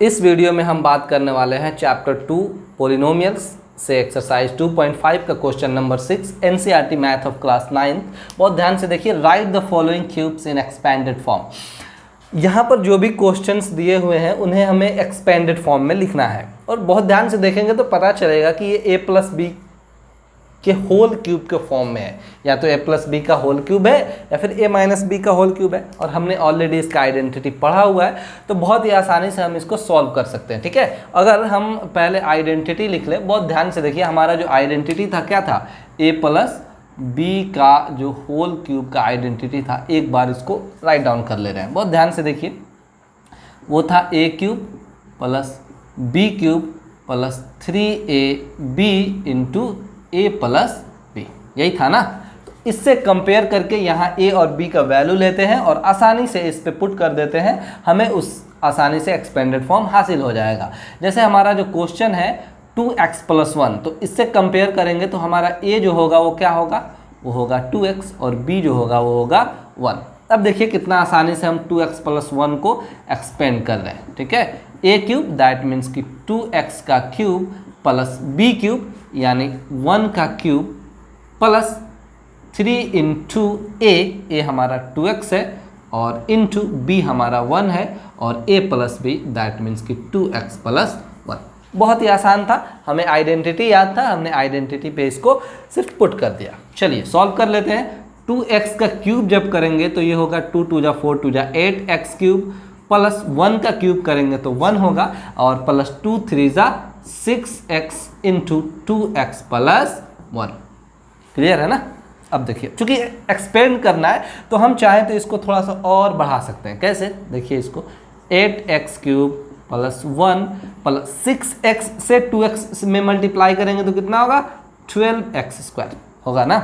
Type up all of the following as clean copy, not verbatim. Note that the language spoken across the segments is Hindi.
इस वीडियो में हम बात करने वाले हैं चैप्टर 2 पॉलिनोमियल्स से एक्सरसाइज 2.5 का question number 6 NCERT math of class 9। बहुत ध्यान से देखिए। Right the following cubes in expanded form. यहाँ पर जो भी क्वेश्चंस दिए हुए हैं उन्हें हमें एक्सपेंडेड फॉर्म में लिखना है और बहुत ध्यान से देखेंगे तो पता चलेगा कि ये a प्लस बी के होल क्यूब के फॉर्म में है, या तो a प्लस बी का होल क्यूब है या फिर a माइनस बी का होल क्यूब है। और हमने ऑलरेडी इसका आइडेंटिटी पढ़ा हुआ है तो बहुत ही आसानी से हम इसको सॉल्व कर सकते हैं। ठीक है, अगर हम पहले आइडेंटिटी लिख लें, बहुत ध्यान से देखिए। हमारा जो आइडेंटिटी था क्या था, a प्लस बी का जो होल क्यूब का आइडेंटिटी था। एक बार इसको राइट डाउन कर ले रहे हैं, बहुत ध्यान से देखिए। वो था a cube plus B cube plus 3ab into a plus B, यही था ना। तो इससे कंपेयर करके यहाँ a और b का वैल्यू लेते हैं और आसानी से इस पे पुट कर देते हैं, हमें उस आसानी से एक्सपेंडेड फॉर्म हासिल हो जाएगा। जैसे हमारा जो क्वेश्चन है 2x प्लस 1, तो इससे कंपेयर करेंगे तो हमारा a जो होगा वो क्या होगा, वो होगा 2x और b जो होगा वो होगा 1। अब देखिए कितना आसानी से हम 2x प्लस 1 को एक्सपेंड कर रहे हैं। ठीक है, a क्यूब दैट मीन्स कि 2x का क्यूब प्लस b क्यूब यानी 1 का क्यूब प्लस 3 इंटू ए हमारा 2x है और इंटू b हमारा 1 है और a plus B that means कि 2x प्लस 1। बहुत ही आसान था, हमें आइडेंटिटी याद था, हमने आइडेंटिटी पे इसको सिर्फ पुट कर दिया। चलिए सॉल्व कर लेते हैं। 2x का क्यूब जब करेंगे तो ये होगा 2 2 जा 4 2 जा 8x क्यूब प्लस 1 का क्यूब करेंगे तो 1 होगा और प्लस 2 3 जा 6x into 2x plus 1। Clear है ना। अब देखिए चूंकि एक्सपेंड करना है तो हम चाहें तो इसको थोड़ा सा और बढ़ा सकते हैं। कैसे, देखिए इसको 8x cube plus 1 plus 6x से 2x में मल्टीप्लाई करेंगे तो कितना होगा, 12x स्क्वायर होगा ना।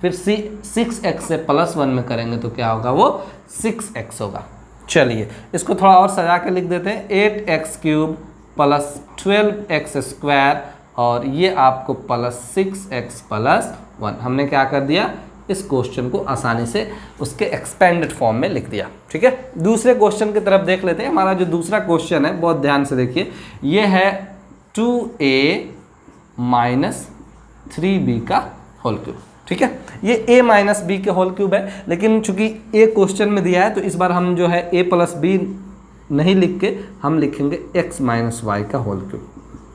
फिर 6x से प्लस 1 में करेंगे तो क्या होगा, वो 6x होगा। चलिए इसको थोड़ा और सजा के लिख देते हैं। 8x cube plus 12x square और ये आपको प्लस 6x प्लस 1। हमने क्या कर दिया, इस क्वेश्चन को आसानी से उसके एक्सपेंडेड फॉर्म में लिख दिया। ठीक है, दूसरे क्वेश्चन की तरफ देख लेते हैं। हमारा जो दूसरा क्वेश्चन है, बहुत ध्यान से देखिए, ये है 2a माइनस 3b का होल क्यूब। ठीक है, ये a माइनस बी के होल क्यूब है, लेकिन चूंकि a क्वेश्चन में दिया है तो इस बार हम जो है a प्लस बी नहीं लिख के हम लिखेंगे x माइनस वाई का होल क्यूब,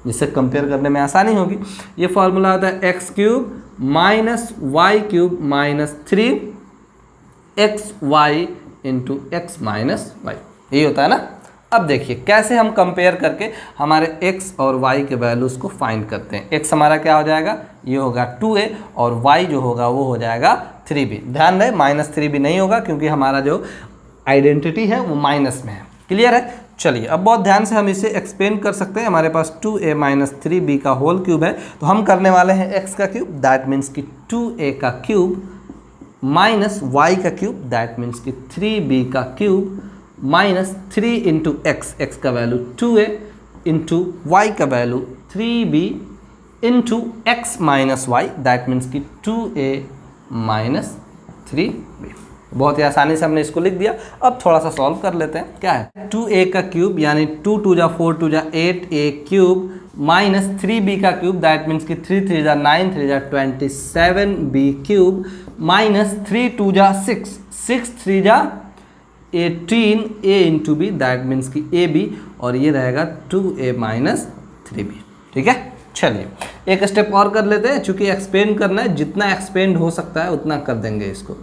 जिससे कंपेयर करने में आसानी होगी। ये फॉर्मूला आता है x cube minus Y cube minus 3xy into x minus Y, यही होता है ना। अब देखिए कैसे हम कंपेयर करके हमारे x और y के वैल्यूज़ को फाइंड करते हैं। x हमारा क्या हो जाएगा, ये होगा 2a और y जो होगा वो हो जाएगा 3b। ध्यान रहे माइनस 3b नहीं होगा क्योंकि हमारा जो आइडेंटिटी है वो माइनस में है। क्लियर है। चलिए अब बहुत ध्यान से हम इसे एक्सपेंड कर सकते हैं। हमारे पास 2a माइनस 3b का होल क्यूब है तो हम करने वाले हैं x का क्यूब दैट मीन्स कि 2a का क्यूब माइनस y का क्यूब दैट मीन्स कि 3b का क्यूब माइनस 3 इंटू x का वैल्यू 2a इंटू y का value 3b into x minus y that means कि 2a माइनस 3b। बहुत ही आसानी से हमने इसको लिख दिया। अब थोड़ा सा सॉल्व कर लेते हैं। क्या है, 2a का क्यूब यानी 2 2 जा 4 2 जा 8a क्यूब माइनस 3b का क्यूब दैट मीन्स कि 3 3 जा 9 3 जा 27b क्यूब माइनस 3 2 जा 6 6 3 जा 18a into B that means कि ab और ये रहेगा 2a माइनस 3b। ठीक है, चलिए एक स्टेप और कर लेते हैं। चूँकि एक्सपेंड करना है, जितना एक्सपेंड हो सकता है उतना कर देंगे इसको।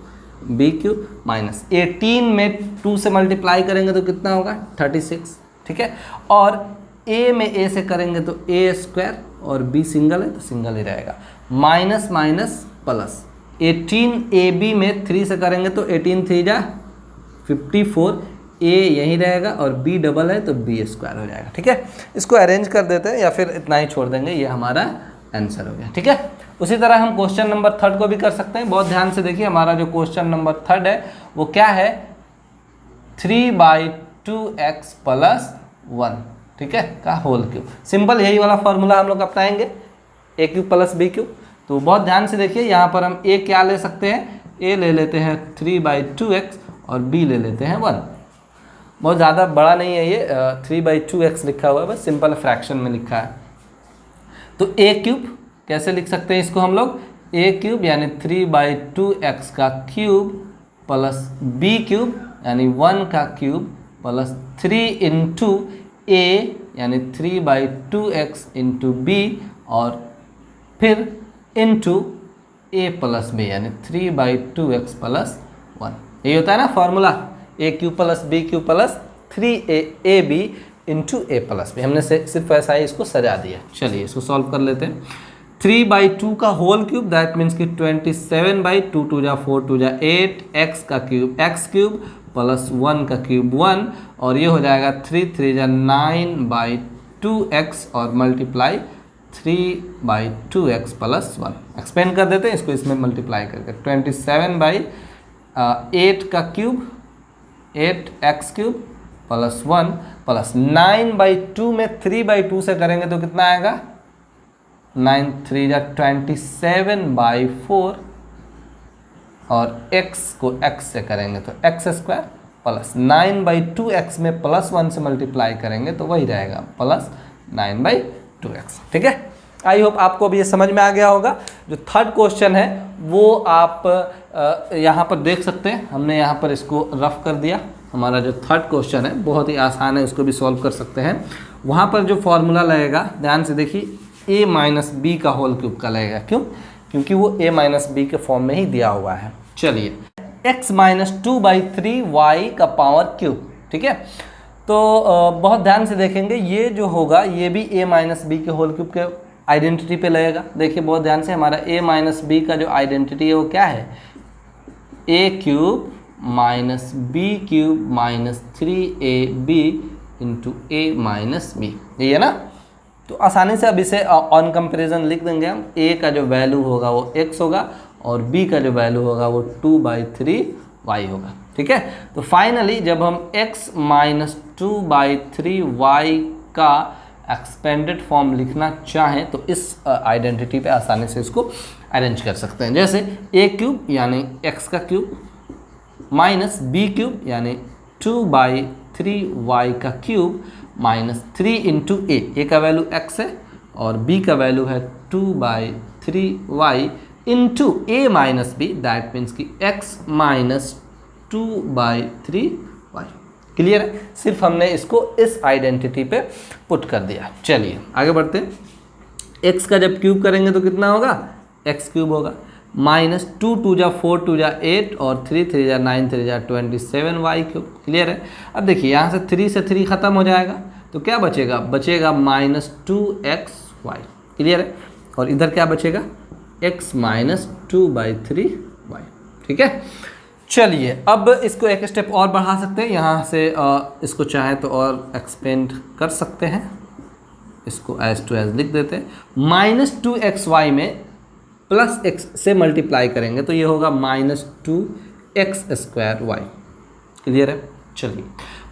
b क्यूब माइनस 18 में 2 से मल्टीप्लाई करेंगे तो कितना होगा, 36। ठीक है, और a में a से करेंगे तो a स्क्वायर और b सिंगल है तो सिंगल ही रहेगा। माइनस माइनस प्लस 18ab में 3 से करेंगे तो 18 3 जा 54, a यही रहेगा और b डबल है तो b स्क्वायर हो जाएगा। ठीक है, इसको अरेंज कर देते हैं या फिर इतना ही छोड़ देंगे, ये हमारा आंसर हो गया। ठीक है, उसी तरह हम क्वेश्चन नंबर 3 को भी कर सकते हैं। बहुत ध्यान से देखिए, हमारा जो क्वेश्चन नंबर 3 है वो क्या है, 3/2x प्लस 1। ठीक है, का होल क्यूब। सिंपल यही वाला फॉर्मूला हम लोग अपनाएंगे, a cube plus b cube. तो बहुत ध्यान से देखिए, यहाँ पर हम a क्या ले सकते हैं, a ले लेते हैं 3/2x और b ले लेते हैं 1। बहुत ज़्यादा बड़ा नहीं है ये, 3/2x लिखा हुआ है, बस सिंपल फ्रैक्शन में लिखा है। तो ए क्यूब कैसे लिख सकते हैं इसको हम लोग, ए क्यूब यानी 3/2x का क्यूब प्लस बी क्यूब यानी 1 का क्यूब प्लस 3 इंटू ए यानी 3/2x इंटू बी और फिर इंटू ए प्लस बी यानी 3/2x प्लस 1। ये होता है ना formula, A cube plus B cube plus 3ab into A plus B. हमने सिर्फ ऐसा ही इसको सजा दिया। चलिए इसको सॉल्व कर लेते हैं। 3/2 का होल क्यूब दैट मीन्स कि 27/2 2 जा 4 2 जा 8 x का क्यूब x क्यूब प्लस 1 का क्यूब 1 और ये हो जाएगा 3 3 जा 9/2x और मल्टीप्लाई 3/2x प्लस 1। एक्सपेंड कर देते हैं इसको इसमें मल्टीप्लाई करके 27/8 का cube 8x cube plus 1 plus 9/2 में 3/2 से करेंगे तो कितना आएगा 9 3 जा 27/4 और x को x से करेंगे तो x स्क्वायर प्लस 9/2x में प्लस 1 से मल्टीप्लाई करेंगे तो वही रहेगा प्लस 9/2x। ठीक है, आई होप आपको अब ये समझ में आ गया होगा। जो थर्ड क्वेश्चन है वो आप यहाँ पर देख सकते हैं, हमने यहाँ पर इसको रफ कर दिया। हमारा जो थर्ड क्वेश्चन है बहुत ही आसान है, उसको भी सॉल्व कर सकते हैं। वहाँ पर जो फॉर्मूला लगेगा ध्यान से देखिए, a माइनस बी का होल क्यूब का लगेगा। क्यों? क्योंकि वो a माइनस बी के फॉर्म में ही दिया हुआ है। चलिए x माइनस 2/3y का पावर क्यूब। ठीक है, तो बहुत ध्यान से देखेंगे, ये जो होगा ये भी a माइनस बी के होल क्यूब के आइडेंटिटी पे लगेगा। देखिए बहुत ध्यान से, हमारा a माइनस बी का जो आइडेंटिटी है वो क्या है, a cube minus B cube minus 3ab into a minus B, ये है ना। तो आसानी से अब इसे ऑन कंपेरिजन लिख देंगे हम। a का जो वैल्यू होगा वो x होगा और b का जो वैल्यू होगा वो 2/3y होगा। ठीक है, तो फाइनली जब हम x माइनस 2/3y का एक्सपेंडेड फॉर्म लिखना चाहें तो इस आइडेंटिटी पे आसानी से इसको अरेंज कर सकते हैं। जैसे a क्यूब यानी x का क्यूब माइनस b क्यूब यानी 2/3y का क्यूब माइनस 3 इंटू ए का वैल्यू x है और b का वैल्यू है 2/3y into a minus B that means कि x माइनस 2/3y। क्लियर है, सिर्फ हमने इसको इस आइडेंटिटी पे पुट कर दिया। चलिए आगे बढ़ते हैं। x का जब क्यूब करेंगे तो कितना होगा, x क्यूब होगा माइनस 2 2 जा 4 2 जा 8 और 3 3 जा 9 3 जा 27y क्यूब। क्लियर है, अब देखिए यहाँ से 3 से 3 खत्म हो जाएगा तो क्या बचेगा, बचेगा माइनस 2xy। क्लियर है, और इधर क्या बचेगा, x माइनस 2/3y। ठीक है, चलिए अब इसको एक स्टेप और बढ़ा सकते हैं। यहाँ से इसको चाहे तो और एक्सपेंड कर सकते हैं, इसको एज टू एज लिख देते हैं। माइनस 2xy में प्लस x से मल्टीप्लाई करेंगे तो ये होगा माइनस 2x²y। क्लियर है, चलिए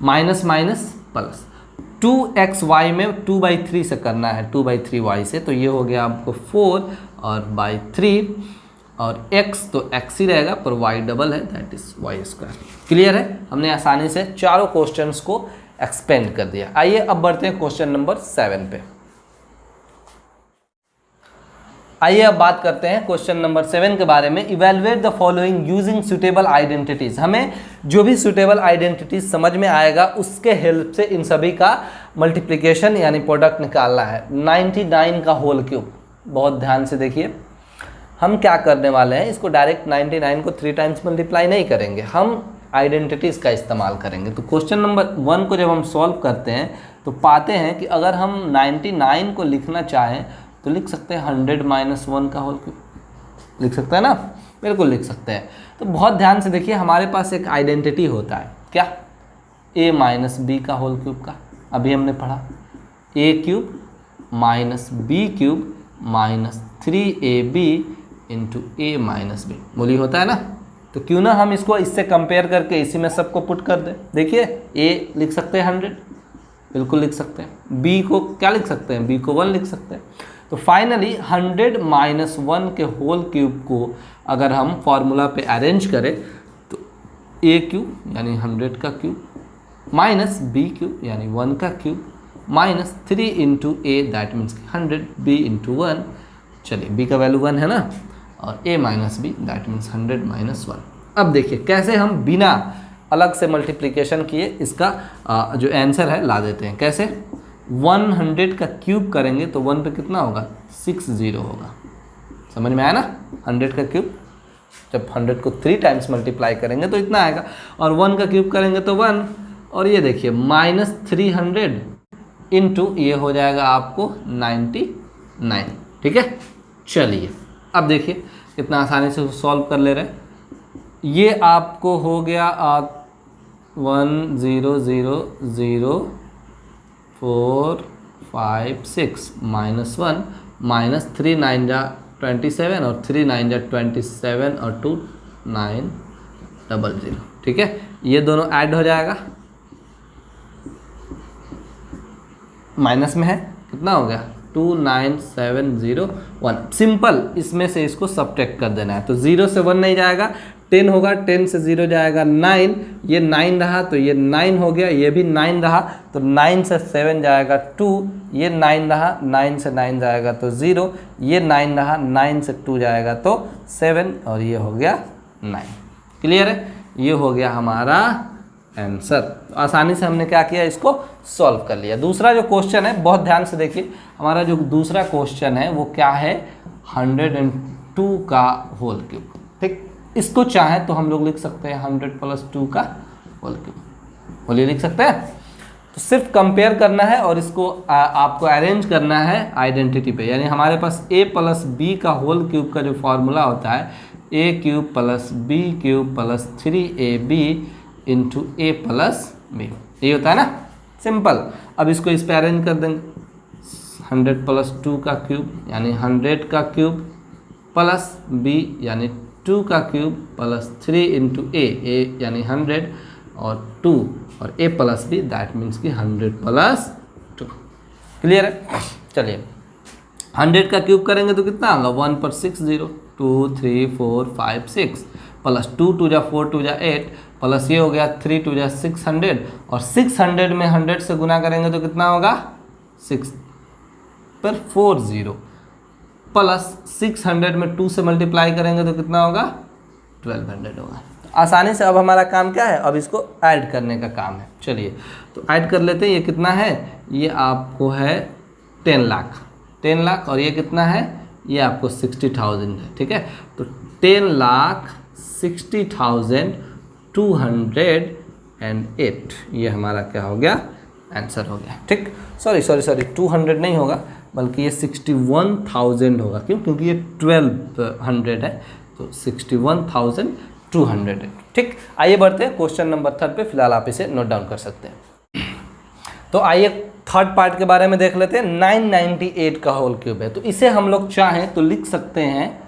माइनस माइनस प्लस 2xy में 2/3 से करना है 2/3y से, तो ये हो गया आपको 4 और बाई 3 और x तो x ही रहेगा पर y डबल है दैट इज y²। क्लियर है, हमने आसानी से चारों क्वेश्चंस को एक्सपेंड कर दिया। आइए अब बढ़ते हैं क्वेश्चन नंबर 7 पे। आइए अब बात करते हैं क्वेश्चन नंबर 7 के बारे में। Evaluate the following using suitable identities. हमें जो भी सुटेबल आइडेंटिटीज समझ में आएगा उसके हेल्प से इन सभी का मल्टीप्लिकेशन यानी प्रोडक्ट निकालना है। 99 का होल क्यूब, बहुत ध्यान से देखिए, हम क्या करने वाले हैं, इसको डायरेक्ट 99 को 3 टाइम्स मल्टीप्लाई नहीं करेंगे, हम आइडेंटिटीज़ का इस्तेमाल करेंगे। तो क्वेश्चन नंबर 1 को जब हम सॉल्व करते हैं तो पाते हैं कि अगर हम 99 को लिखना चाहें तो लिख सकते हैं 100 माइनस 1 का होल क्यूब, लिख सकते हैं ना, बिल्कुल लिख सकते हैं। तो बहुत ध्यान से देखिए, हमारे पास एक आइडेंटिटी होता है क्या, a माइनस बी का होल क्यूब का, अभी हमने पढ़ा a cube minus B cube minus 3ab into a minus B, बोली होता है ना। तो क्यों ना हम इसको इससे कंपेयर करके इसी में सबको पुट कर दें। देखिए a लिख सकते हैं 100, बिल्कुल लिख सकते हैं, b को क्या लिख सकते हैं, b को 1 लिख सकते हैं। तो फाइनली 100 माइनस 1 के होल क्यूब को अगर हम फॉर्मूला पे अरेंज करें तो a क्यूब यानी 100 का क्यूब माइनस बी क्यूब यानी 1 का cube minus 3 into A that means 100 B into 1। चलिए बी का वैल्यू 1 है ना, और a minus B that means 100 minus 1। अब देखिए कैसे हम बिना अलग से मल्टीप्लिकेशन किए इसका जो आंसर है ला देते हैं। कैसे? 100 का क्यूब करेंगे तो 1 पे कितना होगा? 60 होगा। समझ में आया ना? 100 का क्यूब जब 100 को 3 टाइम्स मल्टीप्लाई करेंगे तो इतना आएगा, और 1 का क्यूब करेंगे तो 1। और ये देखिए माइनस 300 इंटू ये हो जाएगा आपको 99। ठीक है, चलिए अब देखिए कितना आसानी से सॉल्व कर ले रहे हैं। ये आपको हो गया 1 0 0 0 4 5 6 माइनस 1 माइनस 3 9 जा 27 और 3 9 जा 27 और 2 9 00। ठीक है, ये दोनों ऐड हो जाएगा, माइनस में है, कितना हो गया? 29701। सिंपल, इसमें से इसको सब्ट्रैक्ट कर देना है। तो 0 से 1 नहीं जाएगा, 10 होगा, 10 से 0 जाएगा 9, ये 9 रहा तो ये 9 हो गया, ये भी 9 रहा तो 9 से 7 जाएगा 2, ये 9 रहा, 9 से 9 जाएगा तो 0, ये 9 रहा, 9 से 2 जाएगा तो 7, और ये हो गया 9। क्लियर है? ये हो गया हमारा आंसर। तो आसानी से हमने क्या किया, इसको सॉल्व कर लिया। दूसरा जो क्वेश्चन है, बहुत ध्यान से देखिए, हमारा जो दूसरा क्वेश्चन है वो क्या है? 102 का होल क्यूब। ठीक, इसको चाहे तो हम लोग लिख सकते हैं 100 प्लस 2 का होल क्यूब, बोलिए लिख सकते हैं। तो सिर्फ कंपेयर करना है और इसको आपको अरेंज करना है आइडेंटिटी पे। यानी हमारे पास a प्लस बी का होल क्यूब का जो फॉर्मूला होता है a cube plus B cube plus 3ab into A plus B, ये होता है ना, सिंपल। अब इसको इस पर अरेंज कर देंगे, 100 प्लस 2 का क्यूब यानी 100 का क्यूब प्लस बी यानी 2 का क्यूब प्लस 3 इंटू ए यानी 100 और 2 और a plus B that means कि 100 प्लस 2। क्लियर है? चलिए 100 का क्यूब करेंगे तो कितना होगा? 1 पर 6 0 2 3 4 5 6 प्लस 2 2 जा 4 2 जा 8 प्लस ये हो गया 3 2 जा 600, और 600 में 100 से गुना करेंगे तो कितना होगा? 6 पर 4 0 प्लस 600 में 2 से मल्टीप्लाई करेंगे तो कितना होगा? 1200 होगा। आसानी से अब हमारा काम क्या है? अब इसको ऐड करने का काम है। चलिए तो ऐड कर लेते हैं। ये कितना है? ये आपको है 10 लाख, 10 लाख, और ये कितना है? ये आपको 60,000 है। ठीक है, तो 10,60,208 ये हमारा क्या हो गया? आंसर हो गया। ठीक, सॉरी 200 नहीं होगा, बल्कि ये 61,000 होगा। क्यों? क्योंकि ये 1200 है, तो 61,200 है। ठीक, आइए बढ़ते हैं क्वेश्चन नंबर 3 पे। फिलहाल आप इसे नोट डाउन कर सकते हैं। तो आइए थर्ड पार्ट के बारे में देख लेते हैं। 998 का होल क्यूब है, तो इसे हम लोग चाहें तो लिख सकते हैं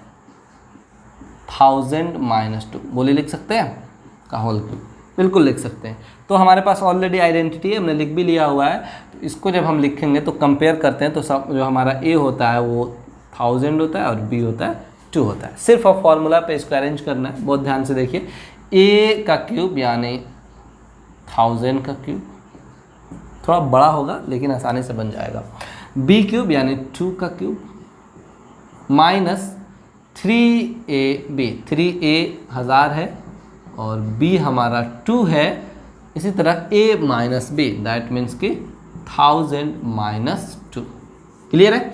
1000 माइनस 2, बोलिए लिख सकते हैं का होल क्यूब, बिल्कुल लिख सकते हैं। तो हमारे पास ऑलरेडी आइडेंटिटी है, हमने लिख भी लिया हुआ है। तो इसको जब हम लिखेंगे तो कंपेयर करते हैं, तो सब जो हमारा a होता है वो 1000 होता है और b होता है 2 होता है। सिर्फ अब फॉर्मूला पे इसको अरेंज करना है। बहुत ध्यान से देखिए, a का क्यूब यानी 1000 का क्यूब, थोड़ा बड़ा होगा लेकिन आसानी से बन जाएगा। b क्यूब यानी 2 का क्यूब माइनस 3ab, 3a 1000 है और b हमारा 2 है। इसी तरह a minus b that means कि 1000 माइनस 2। क्लियर है?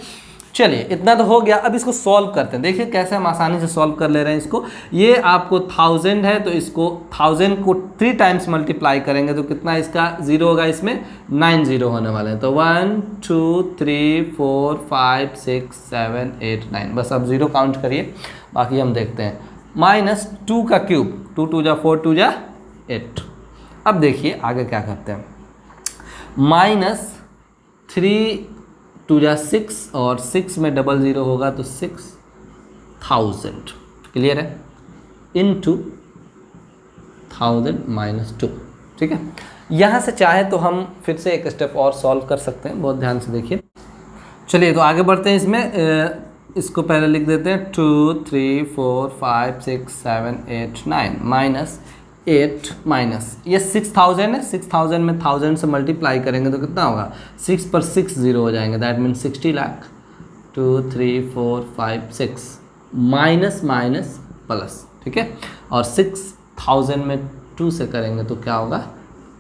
चलिए इतना तो हो गया। अब इसको सॉल्व करते हैं। देखिए कैसे हम आसानी से सॉल्व कर ले रहे हैं इसको। ये आपको 1000 है, तो इसको 1000 को 3 टाइम्स मल्टीप्लाई करेंगे तो कितना इसका 0 होगा? इसमें 9 0 होने वाले हैं। तो 1 2 3 4 5 6 7 8 9, बस अब 0 काउंट करिए, बाकी हम देखते हैं। माइनस 2 का क्यूब, 2 2 जा 4 2 जा 8। अब देखिए आगे क्या करते हैं। माइनस 3 2 जा 6 और 6 में 00 होगा तो 6000। क्लियर है? Into 1000 minus 2। ठीक है, यहाँ से चाहे तो हम फिर से एक स्टेप और सॉल्व कर सकते हैं। बहुत ध्यान से देखिए। चलिए तो आगे बढ़ते हैं। इसमें इसको पहले लिख देते हैं 2 3 4 5 6 7 8 9 माइनस 8 माइनस ये 6000 है, 6000 में 1000 से मल्टीप्लाई करेंगे तो कितना होगा, 6 पर 6 जीरो हो जाएंगे, that mean 60 lakh. 2 3 4 5 6 minus minus plus, ठीक है। और 6000 में 2 से करेंगे तो क्या होगा,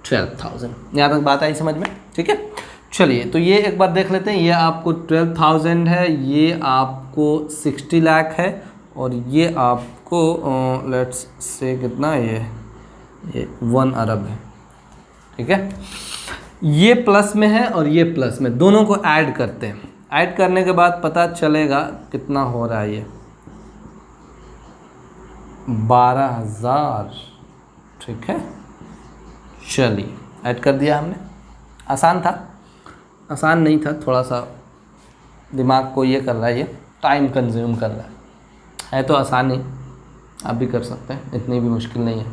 12000। यहाँ तक बात आई समझ में, ठीक है। चलिए तो ये एक बार देख लेते हैं, ये आपको 12000 है, ये आपको 60 लाख है, और ये आपको लेट्स से कितना है, ये 1 अरब है, ठीक है। ये प्लस में है और ये प्लस में, दोनों को ऐड करते हैं। ऐड करने के बाद पता चलेगा कितना हो रहा है, ये 12000, ठीक है। चलिए ऐड कर दिया हमने, आसान था, आसान नहीं था, थोड़ा सा दिमाग को ये कर रहा है, ये टाइम कंज्यूम कर रहा है तो आसान ही, आप भी कर सकते हैं, इतनी भी मुश्किल नहीं है।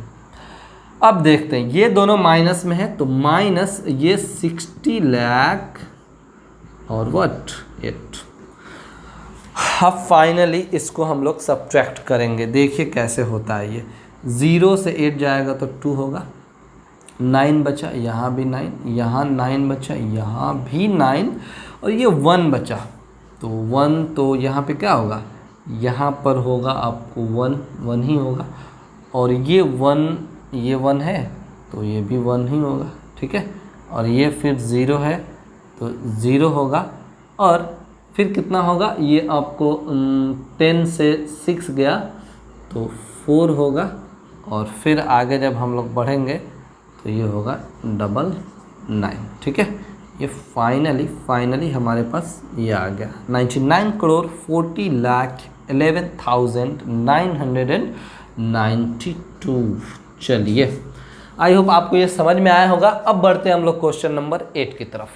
अब देखते हैं, ये दोनों माइनस में है तो माइनस ये 60 लाख और व्हाट 8। अब फाइनली इसको हम लोग सब्ट्रैक्ट करेंगे, देखिए कैसे होता है। ये 0 से 8 जाएगा तो 2 होगा, 9 बचा, यहाँ भी 9, यहाँ 9 बचा, यहाँ भी 9, और ये 1 बचा, तो 1 तो यहाँ पे क्या होगा, यहाँ पर होगा आपको 1 ही होगा, और ये 1 है तो ये भी 1 ही होगा, ठीक है। और ये फिर 0 है तो 0 होगा, और फिर कितना होगा, ये आपको 10 से 6 गया तो 4 होगा, और फिर आगे जब हम लोग बढ़ेंगे तो ये होगा 999, ठीक है। ये फाइनली हमारे पास ये आ गया 99,40,11,992। चलिए आई होप आपको ये समझ में आया होगा। अब बढ़ते हैं हम लोग क्वेश्चन नंबर 8 की तरफ।